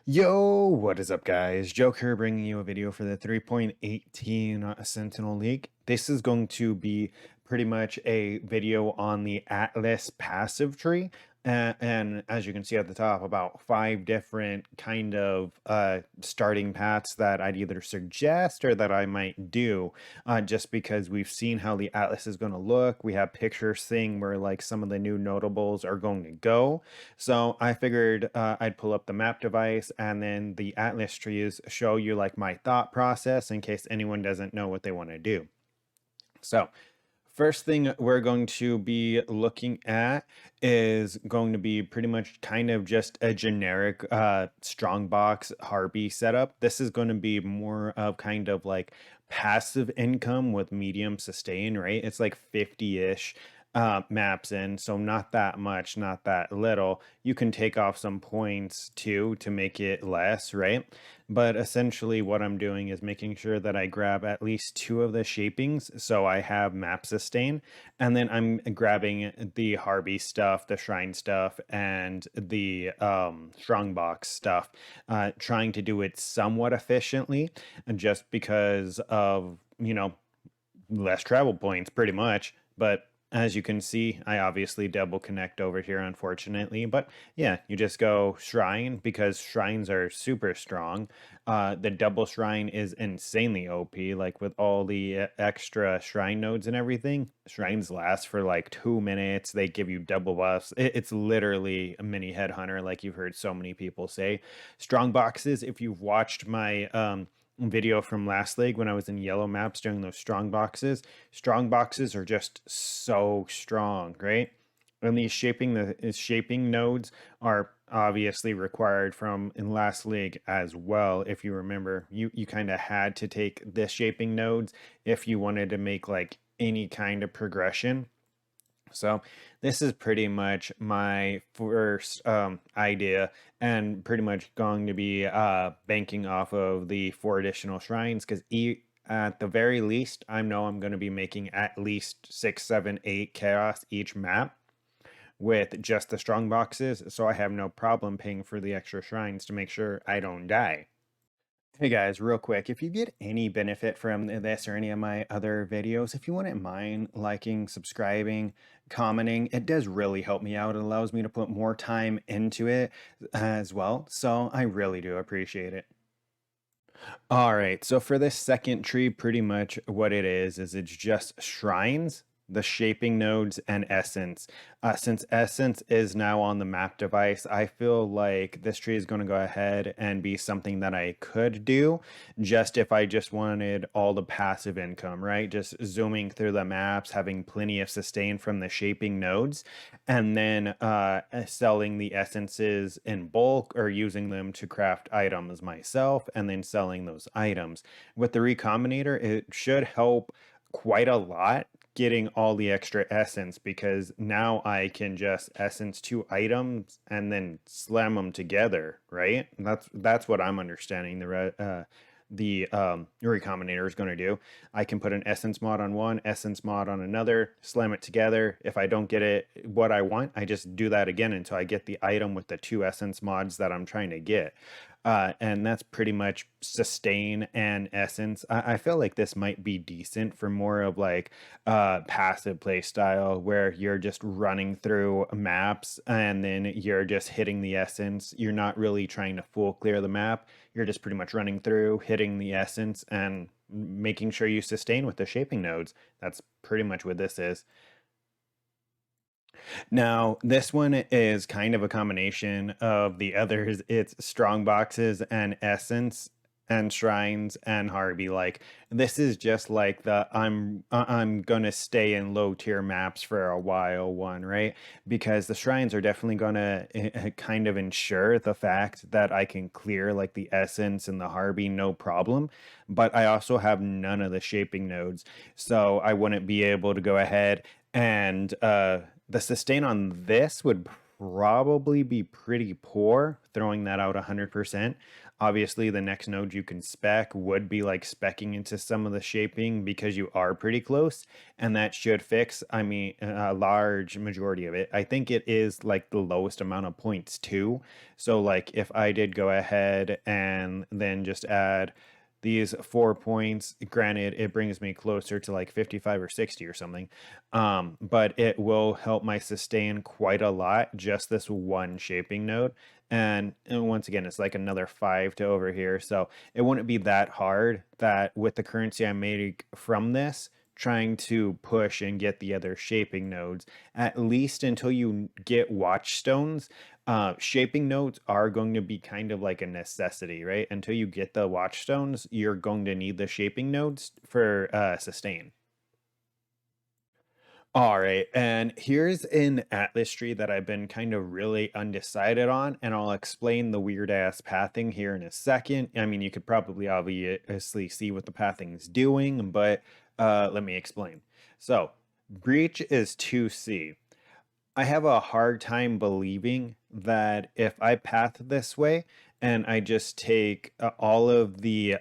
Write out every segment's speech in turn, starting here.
Yo, what is up, guys? Joke here, bringing you a video for the 3.18 Sentinel League. This is going to be pretty much a video on the Atlas passive tree. And as you can see at the top, about 5 different kind of starting paths that I'd either suggest or that I might do, just because we've seen how the Atlas is going to look. We have pictures seeing where like some of the new notables are going to go. So I figured I'd pull up the map device and then the Atlas trees show you like my thought process in case anyone doesn't know what they want to do. So first thing we're going to be looking at is going to be pretty much kind of just a generic strongbox Harby setup. This is going to be more of kind of like passive income with medium sustain, right? It's like 50-ish maps in, so not that much, not that little. You can take off some points too to make it less, right? But essentially what I'm doing is making sure that I grab at least 2 of the shapings so I have map sustain, and then I'm grabbing the Harby stuff, the shrine stuff, and the strongbox stuff, trying to do it somewhat efficiently, just because of, less travel points pretty much. But as you can see, I obviously double connect over here, unfortunately. But yeah, you just go shrine because shrines are super strong. The double shrine is insanely OP, like with all the extra shrine nodes and everything. Shrines last for like 2 minutes. They give you double buffs. It's literally a mini headhunter, like you've heard so many people say. Strong boxes, if you've watched my video from last league when I was in yellow maps doing those strong boxes are just so strong, right? And these shaping nodes are obviously required from in last league as well. If you remember, you kind of had to take the shaping nodes if you wanted to make like any kind of progression. So this is pretty much my first idea, and pretty much going to be banking off of the 4 additional shrines, because at the very least, I know I'm going to be making at least 6, 7, 8 chaos each map with just the strong boxes, so I have no problem paying for the extra shrines to make sure I don't die. Hey guys, real quick, if you get any benefit from this or any of my other videos, if you wouldn't mind liking, subscribing, commenting, it does really help me out. It allows me to put more time into it as well. So I really do appreciate it. All right, so for this second tree, pretty much what it is it's just shrines, the shaping nodes, and essence. Since essence is now on the map device, I feel like this tree is going to go ahead and be something that I could do just if I just wanted all the passive income, right? Just zooming through the maps, having plenty of sustain from the shaping nodes, and then selling the essences in bulk or using them to craft items myself and then selling those items. With the Recombinator, it should help quite a lot getting all the extra essence, because now I can just essence 2 items and then slam them together, right? That's what I'm understanding the Recombinator is going to do. I can put an essence mod on one, essence mod on another, slam it together. If I don't get it what I want, I just do that again until I get the item with the 2 essence mods that I'm trying to get. And that's pretty much sustain and essence. I feel like this might be decent for more of like passive play style where you're just running through maps and then you're just hitting the essence. You're not really trying to full clear the map. You're just pretty much running through, hitting the essence, and making sure you sustain with the shaping nodes. That's pretty much what this is. Now, this one is kind of a combination of the others. It's strong boxes and essence and shrines and Harby. Like, this is just like the I'm gonna stay in low tier maps for a while one, right? Because the shrines are definitely gonna kind of ensure the fact that I can clear like the essence and the Harby no problem. But I also have none of the shaping nodes, so I wouldn't be able to go ahead and the sustain on this would probably be pretty poor, throwing that out 100%. Obviously, the next node you can spec would be like specking into some of the shaping because you are pretty close, and that should fix, I mean, a large majority of it. I think it is like the lowest amount of points too. So, like, if I did go ahead and then just add these 4 points, granted, it brings me closer to like 55 or 60 or something, but it will help my sustain quite a lot, just this one shaping node. And once again, it's like another 5 to over here. So it wouldn't be that hard that with the currency I make from this, trying to push and get the other shaping nodes, at least until you get watchstones. Shaping nodes are going to be kind of like a necessity, right? Until you get the watchstones, you're going to need the shaping nodes for sustain. All right, and here's an atlas tree that I've been kind of really undecided on, and I'll explain the weird ass pathing here in a second. I mean, you could probably obviously see what the pathing's doing, but let me explain. So, breach is 2C. I have a hard time believing that if I path this way and I just take all of the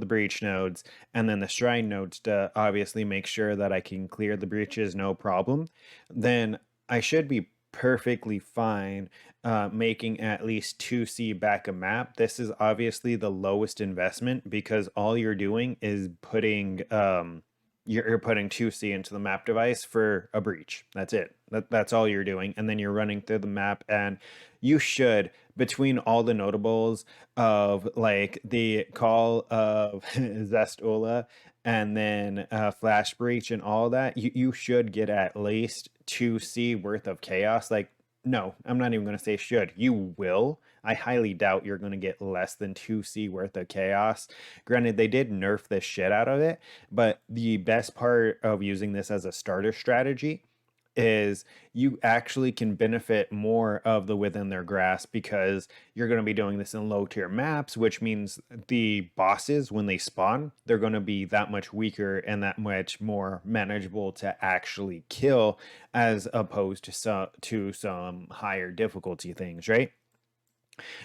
breach nodes and then the shrine nodes to obviously make sure that I can clear the breaches no problem, then I should be perfectly fine making at least 2C back a map. This is obviously the lowest investment because all you're doing is putting you're putting 2C into the map device for a breach. That's it. That's all you're doing. And then you're running through the map, and you should, between all the notables of like the call of Zestola and then Flash Breach and all that, you should get at least 2C worth of chaos. Like, no, I'm not even going to say should. You will. I highly doubt you're going to get less than 2C worth of chaos. Granted, they did nerf the shit out of it, but the best part of using this as a starter strategy is you actually can benefit more of the within their grasp because you're going to be doing this in low tier maps, which means the bosses, when they spawn, they're going to be that much weaker and that much more manageable to actually kill as opposed to some higher difficulty things, right?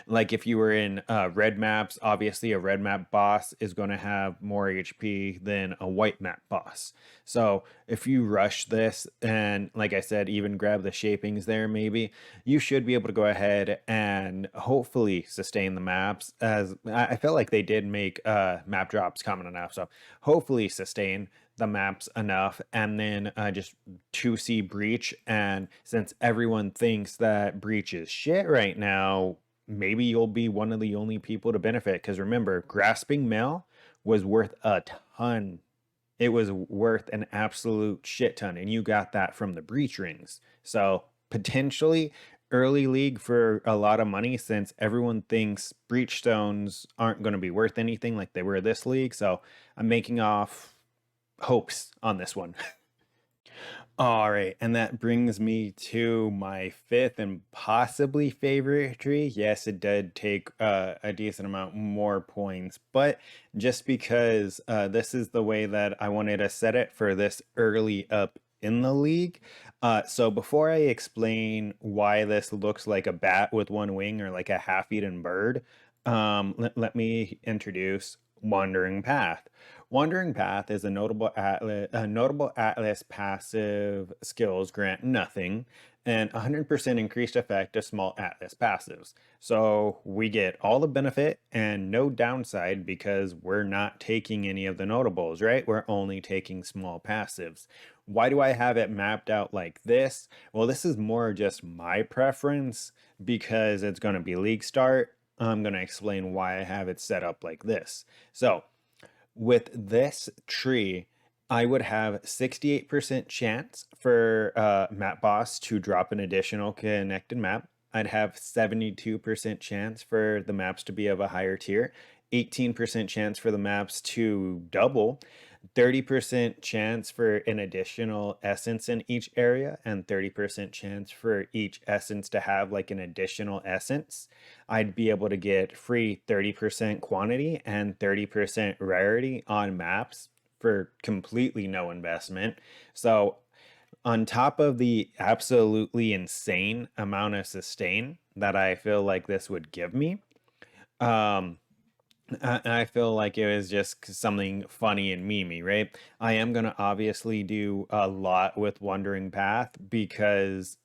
Like if you were in red maps, obviously a red map boss is going to have more HP than a white map boss. So if you rush this and, like I said, even grab the shapings there, maybe you should be able to go ahead and hopefully sustain the maps. As I felt like they did make map drops common enough, so hopefully sustain the maps enough, and then just 2C breach. And since everyone thinks that breach is shit right now, maybe you'll be one of the only people to benefit. Because remember, grasping mail was worth a ton. It was worth an absolute shit ton, and you got that from the breach rings. So potentially early league for a lot of money, since everyone thinks breach stones aren't going to be worth anything like they were this league. So I'm making off hopes on this one. All right, and that brings me to my fifth and possibly favorite tree. Yes, it did take a decent amount more points, but just because this is the way that I wanted to set it for this early up in the league. So before I explain why this looks like a bat with one wing or like a half-eaten bird, let me introduce Wandering Path. Wandering Path is a notable atlas passive skills grant nothing and 100% increased effect of small atlas passives. So we get all the benefit and no downside because we're not taking any of the notables, right? We're only taking small passives. Why do I have it mapped out like this? Well, this is more just my preference because it's going to be league start. I'm going to explain why I have it set up like this. So with this tree, I would have 68% chance for map boss to drop an additional connected map. I'd have 72% chance for the maps to be of a higher tier, 18% chance for the maps to double, 30% chance for an additional essence in each area, and 30% chance for each essence to have like an additional essence. I'd be able to get free 30% quantity and 30% rarity on maps for completely no investment. So on top of the absolutely insane amount of sustain that I feel like this would give me, um, I feel like it was just something funny and memey, right? I am gonna obviously do a lot with Wandering Path because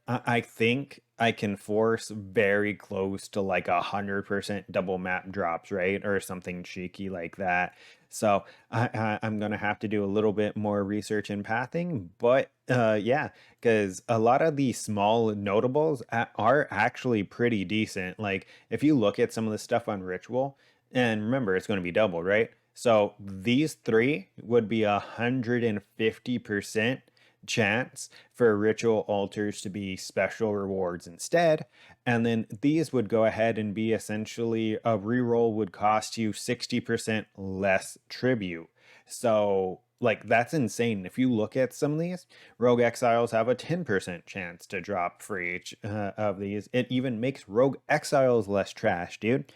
I think I can force very close to like 100% double map drops, right? Or something cheeky like that. So I'm gonna have to do a little bit more research in pathing, but yeah, because a lot of the small notables are actually pretty decent. Like if you look at some of the stuff on Ritual, and remember, it's going to be doubled, right? So these three would be 150% chance for ritual altars to be special rewards instead. And then these would go ahead and be essentially a reroll would cost you 60% less tribute. So like that's insane. If you look at some of these, Rogue Exiles have a 10% chance to drop for each of these. It even makes Rogue Exiles less trash, dude.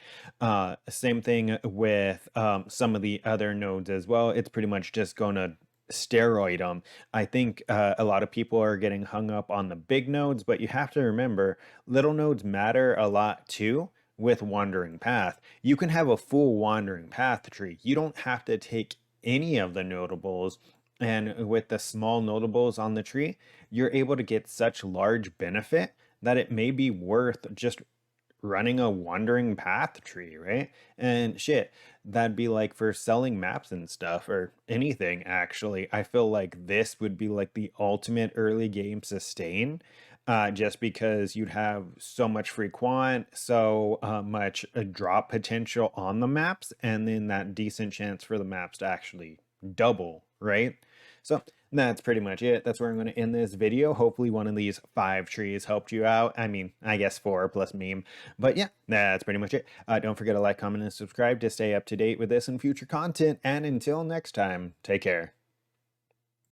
Same thing with some of the other nodes as well. It's pretty much just going to steroid them. I think a lot of people are getting hung up on the big nodes, but you have to remember little nodes matter a lot too with Wandering Path. You can have a full Wandering Path tree. You don't have to take any of the notables. And with the small notables on the tree, you're able to get such large benefit that it may be worth just running a Wandering Path tree, right? And shit, that'd be like for selling maps and stuff or anything, actually. I feel like this would be like the ultimate early game sustain. Just because you'd have so much free quant, so much drop potential on the maps, and then that decent chance for the maps to actually double, right? So that's pretty much it. That's where I'm going to end this video. Hopefully one of these 5 trees helped you out. I mean, I guess 4 plus meme. But yeah, that's pretty much it. Don't forget to like, comment, and subscribe to stay up to date with this and future content. And until next time, take care.